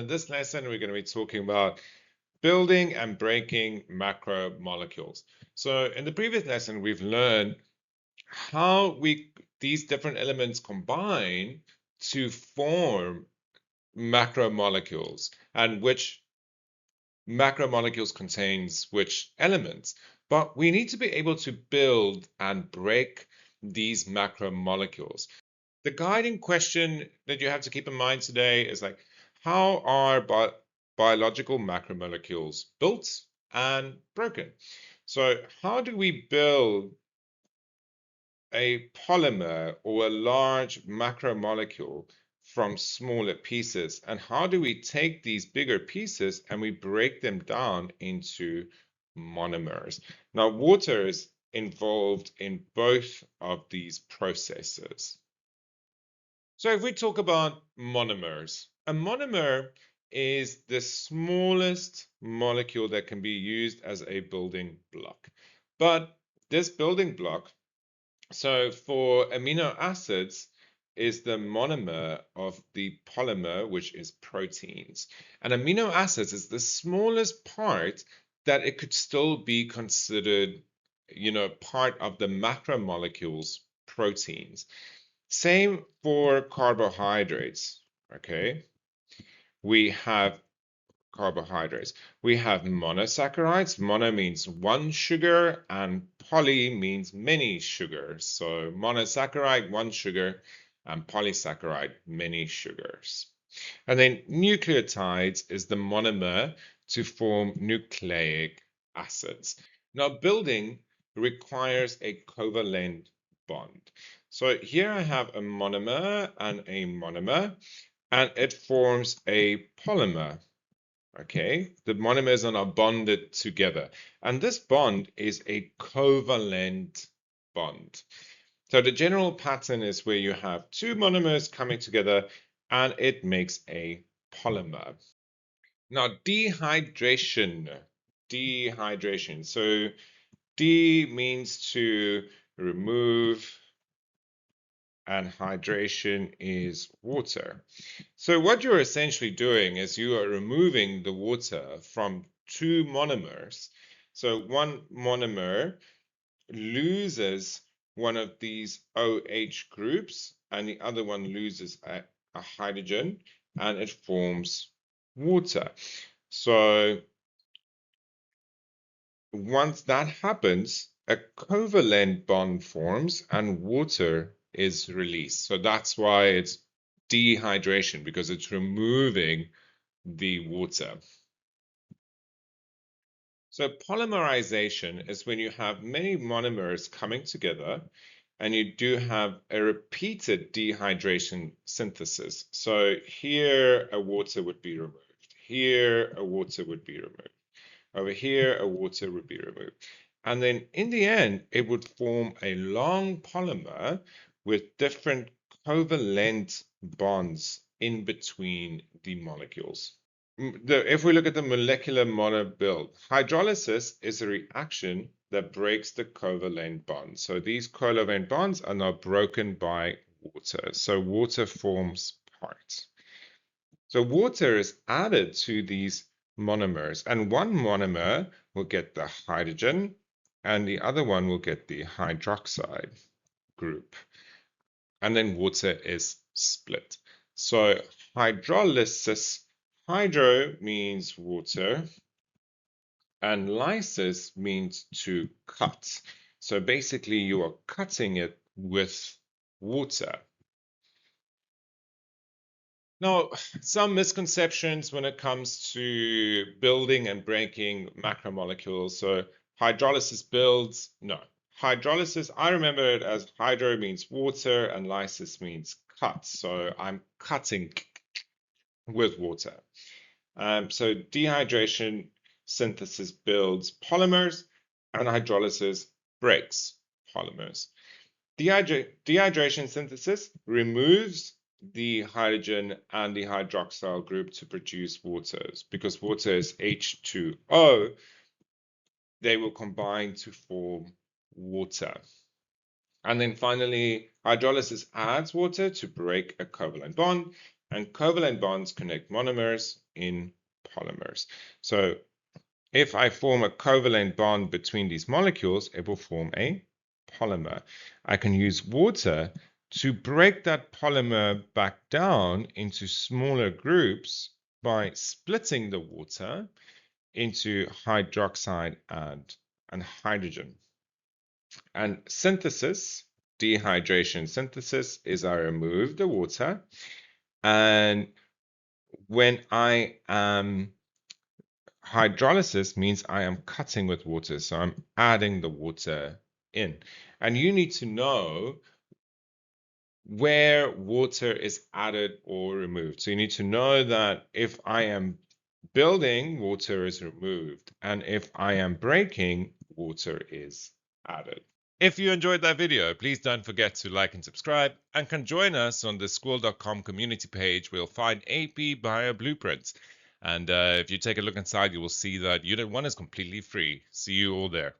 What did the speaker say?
In this lesson, we're going to be talking about building and breaking macromolecules. So in the previous lesson, we've learned how these different elements combine to form macromolecules and which macromolecules contains which elements. But we need to be able to build and break these macromolecules. The guiding question that you have to keep in mind today is like, how are biological macromolecules built and broken? So how do we build a polymer or a large macromolecule from smaller pieces? And how do we take these bigger pieces and we break them down into monomers? Now, water is involved in both of these processes. So if we talk about monomers, a monomer is the smallest molecule that can be used as a building block. But this building block, so for amino acids, is the monomer of the polymer, which is proteins. And amino acids is the smallest part that it could still be considered, part of the macromolecules, proteins. Same for carbohydrates, okay? We have carbohydrates. We have monosaccharides. Mono means one sugar and poly means many sugars. So monosaccharide, one sugar, and polysaccharide, many sugars. And then nucleotides is the monomer to form nucleic acids. Now, building requires a covalent bond. So here I have a monomer, and it forms a polymer. Okay, the monomers are now bonded together, and this bond is a covalent bond. So the general pattern is where you have two monomers coming together and it makes a polymer. Now, dehydration. So D means to remove, and hydration is water. So what you're essentially doing is you are removing the water from two monomers. So one monomer loses one of these OH groups and the other one loses a hydrogen and it forms water. So once that happens, a covalent bond forms and water is released. So that's why it's dehydration, because it's removing the water. So polymerization is when you have many monomers coming together and you do have a repeated dehydration synthesis. So here a water would be removed. Here a water would be removed. Over here, a water would be removed. And then in the end, it would form a long polymer with different covalent bonds in between the molecules. If we look at the molecular model build, hydrolysis is a reaction that breaks the covalent bonds. So these covalent bonds are now broken by water. So water forms parts. So water is added to these monomers, and one monomer will get the hydrogen and the other one will get the hydroxide group. And then water is split. So hydrolysis, hydro means water and lysis means to cut. So basically you are cutting it with water. Now, some misconceptions when it comes to building and breaking macromolecules. So hydrolysis builds, no. Hydrolysis, I remember it as hydro means water and lysis means cut. So I'm cutting with water. So dehydration synthesis builds polymers and hydrolysis breaks polymers. Dehydration synthesis removes the hydrogen and the hydroxyl group to produce waters. Because water is H2O, they will combine to form water. And then finally, hydrolysis adds water to break a covalent bond, and covalent bonds connect monomers in polymers. So if I form a covalent bond between these molecules, it will form a polymer. I can use water to break that polymer back down into smaller groups by splitting the water into hydroxide and hydrogen. And synthesis, dehydration synthesis, is I remove the water, and when I am hydrolysis means I am cutting with water, so I'm adding the water in. And you need to know where water is added or removed. So you need to know that if I am building, water is removed, and if I am breaking, water is added. If you enjoyed that video, please don't forget to like and subscribe, and can join us on the Skool.com community page where you'll find AP Bio blueprints. And if you take a look inside, you will see that Unit 1 is completely free. See you all there.